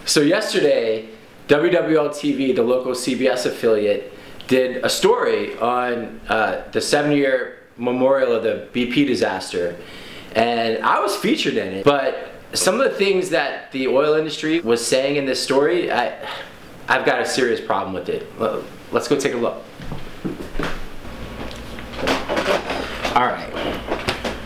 So yesterday, WWL-TV, the local CBS affiliate, did a story on the 7-year memorial of the BP disaster, and I was featured in it. But some of the things that the oil industry was saying in this story, I've got a serious problem with it. Let's go take a look. All right.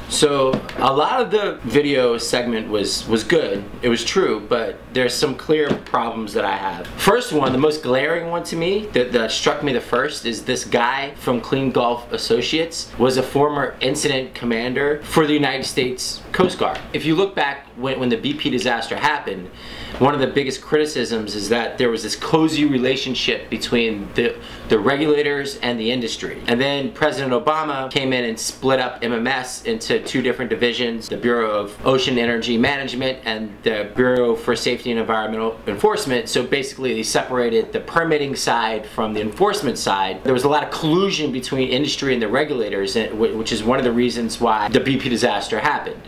So a lot of the video segment was good, it was true, but there's some clear problems that I have. First one, the most glaring one to me, that struck me the first, is this guy from Clean Gulf Associates was a former incident commander for the United States Coast Guard. If you look back when the BP disaster happened, one of the biggest criticisms is that there was this cozy relationship between the regulators and the industry. And then President Obama came in and split up MMS into two different divisions, the Bureau of Ocean Energy Management and the Bureau for Safety and Environmental Enforcement. So basically they separated the permitting side from the enforcement side. There was a lot of collusion between industry and the regulators, which is one of the reasons why the BP disaster happened.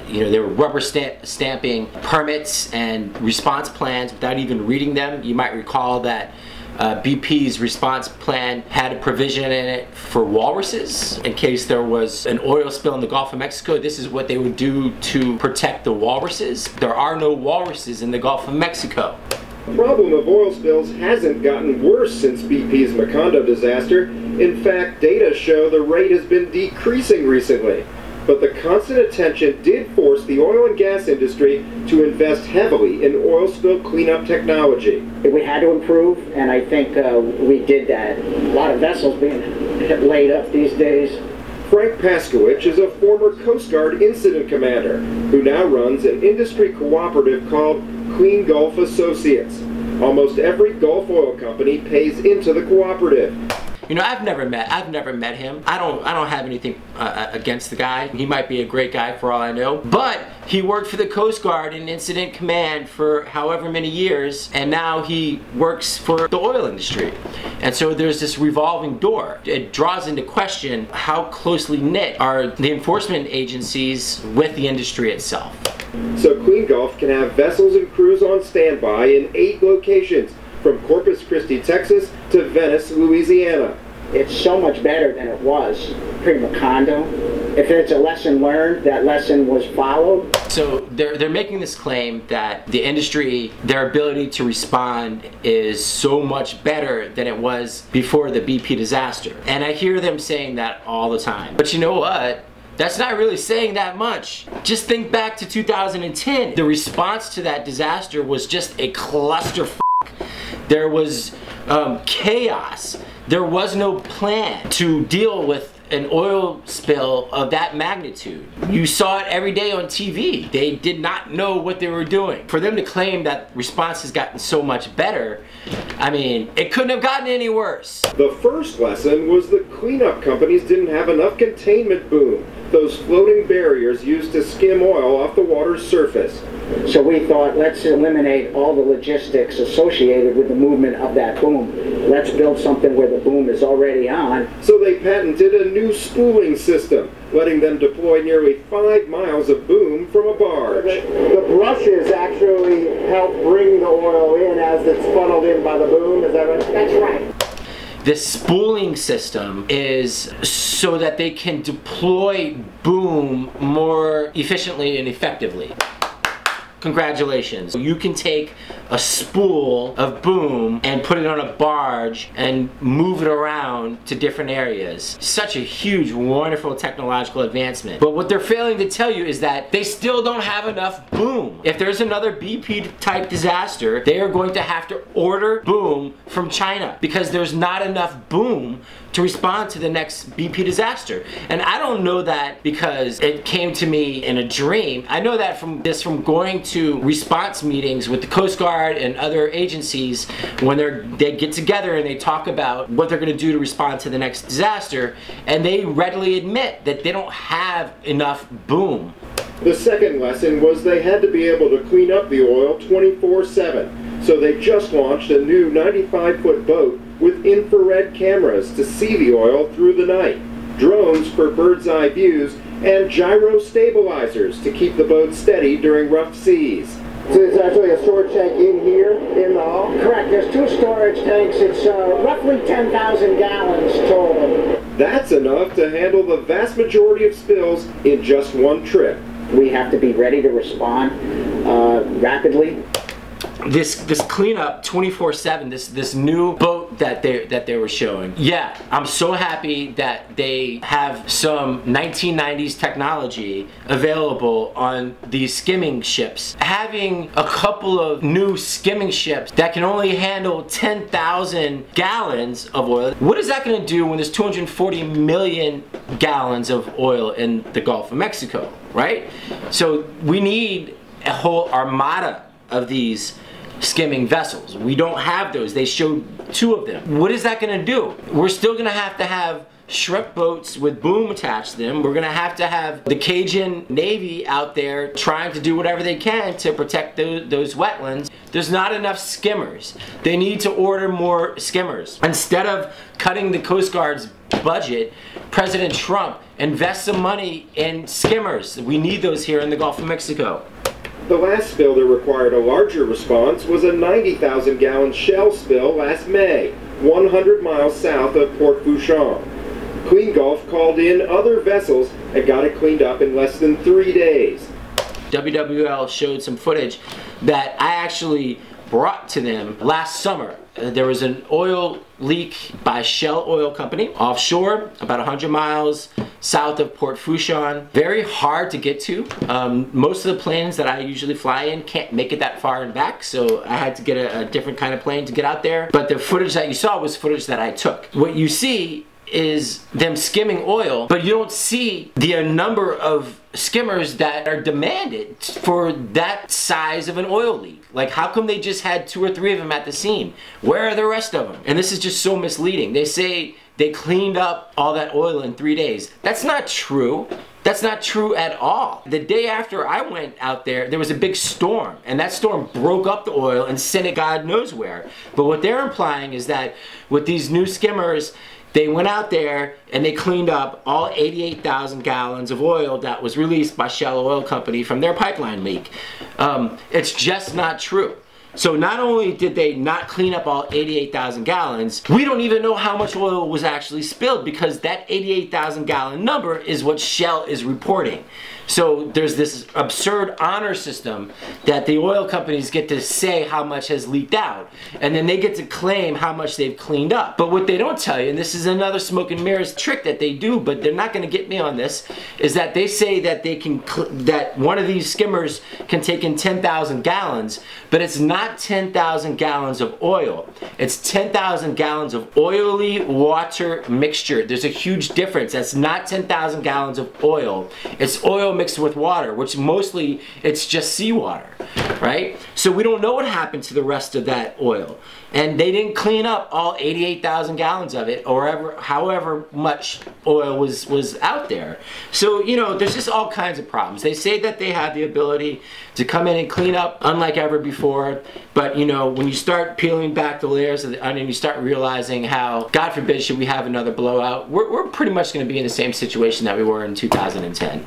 You know, they were rubber stamping permits and response plans without even reading them. You might recall that BP's response plan had a provision in it for walruses. In case there was an oil spill in the Gulf of Mexico, this is what they would do to protect the walruses. There are no walruses in the Gulf of Mexico. The problem of oil spills hasn't gotten worse since BP's Macondo disaster. In fact, data show the rate has been decreasing recently. But the constant attention did force the oil and gas industry to invest heavily in oil spill cleanup technology. We had to improve, and I think we did that. A lot of vessels being laid up these days. Frank Paskowich is a former Coast Guard incident commander who now runs an industry cooperative called Clean Gulf Associates. Almost every Gulf oil company pays into the cooperative. You know, I've never met him. I don't have anything against the guy. He might be a great guy for all I know. But he worked for the Coast Guard in Incident Command for however many years, and now he works for the oil industry. And so there's this revolving door. It draws into question how closely knit are the enforcement agencies with the industry itself. So Clean Gulf can have vessels and crews on standby in 8 locations, from Corpus Christi, Texas to Venice, Louisiana. It's so much better than it was pre-Macondo. If it's a lesson learned, that lesson was followed. So they're making this claim that the industry, their ability to respond is so much better than it was before the BP disaster. And I hear them saying that all the time. But you know what? That's not really saying that much. Just think back to 2010. The response to that disaster was just a clusterfuck. There was chaos. There was no plan to deal with an oil spill of that magnitude. You saw it every day on TV. They did not know what they were doing. For them to claim that response has gotten so much better, I mean, it couldn't have gotten any worse. The first lesson was the cleanup companies didn't have enough containment boom, those floating barriers used to skim oil off the water's surface. So we thought, let's eliminate all the logistics associated with the movement of that boom. Let's build something where the boom is already on. So they patented a new spooling system, letting them deploy nearly 5 miles of boom from a barge. The brushes actually help bring the oil in as it's funneled in by the boom, is that right? That's right. This spooling system is so that they can deploy boom more efficiently and effectively. Congratulations. You can take a spool of boom and put it on a barge and move it around to different areas. Such a huge, wonderful technological advancement. But what they're failing to tell you is that they still don't have enough boom. If there's another BP type disaster, they are going to have to order boom from China because there's not enough boom to respond to the next BP disaster. And I don't know that because it came to me in a dream. I know that from going to response meetings with the Coast Guard and other agencies when they get together and they talk about what they're gonna do to respond to the next disaster, and they readily admit that they don't have enough boom. The second lesson was they had to be able to clean up the oil 24/7. So they just launched a new 95-foot boat with infrared cameras to see the oil through the night, drones for bird's eye views, and gyro stabilizers to keep the boat steady during rough seas. So it's actually a storage tank in here, in the hull? Correct. There's 2 storage tanks. It's roughly 10,000 gallons total. That's enough to handle the vast majority of spills in just one trip. We have to be ready to respond rapidly. This cleanup 24/7, this new boat that they were showing. Yeah, I'm so happy that they have some 1990s technology available on these skimming ships. Having a couple of new skimming ships that can only handle 10,000 gallons of oil, what is that going to do when there's 240 million gallons of oil in the Gulf of Mexico, right? So we need a whole armada of these skimming vessels. We don't have those. They showed 2 of them. What is that going to do? We're still going to have shrimp boats with boom attached to them. We're going to have the Cajun Navy out there trying to do whatever they can to protect those wetlands. There's not enough skimmers. They need to order more skimmers. Instead of cutting the Coast Guard's budget, President Trump invests some money in skimmers. We need those here in the Gulf of Mexico. The last spill that required a larger response was a 90,000-gallon Shell spill last May, 100 miles south of Port Fourchon. Clean Gulf called in other vessels and got it cleaned up in less than 3 days. WWL showed some footage that I actually brought to them last summer. There was an oil leak by Shell Oil Company offshore, about 100 miles south of Port Fourchon. Very hard to get to. Most of the planes that I usually fly in can't make it that far and back, so I had to get a different kind of plane to get out there. But the footage that you saw was footage that I took. What you see is them skimming oil, but you don't see the number of skimmers that are demanded for that size of an oil leak. Like, how come they just had 2 or 3 of them at the scene? Where are the rest of them? And this is just so misleading. They say they cleaned up all that oil in 3 days. That's not true. That's not true at all. The day after I went out there, there was a big storm, and that storm broke up the oil and sent it God knows where. But what they're implying is that with these new skimmers, they went out there and they cleaned up all 88,000 gallons of oil that was released by Shell Oil Company from their pipeline leak. It's just not true. So not only did they not clean up all 88,000 gallons, we don't even know how much oil was actually spilled, because that 88,000 gallon number is what Shell is reporting. So there's this absurd honor system that the oil companies get to say how much has leaked out, and then they get to claim how much they've cleaned up. But what they don't tell you, and this is another smoke and mirrors trick that they do, but they're not going to get me on this, is that they say that they can that one of these skimmers can take in 10,000 gallons, but it's not 10,000 gallons of oil. It's 10,000 gallons of oily water mixture. There's a huge difference. That's not 10,000 gallons of oil. It's oil mixed with water, which mostly it's just seawater, right? So we don't know what happened to the rest of that oil. And they didn't clean up all 88,000 gallons of it, or however much oil was out there. So, you know, there's just all kinds of problems. They say that they have the ability to come in and clean up unlike ever before, but, you know, when you start peeling back the layers of the onion, you start realizing how, God forbid, should we have another blowout, we're pretty much going to be in the same situation that we were in 2010.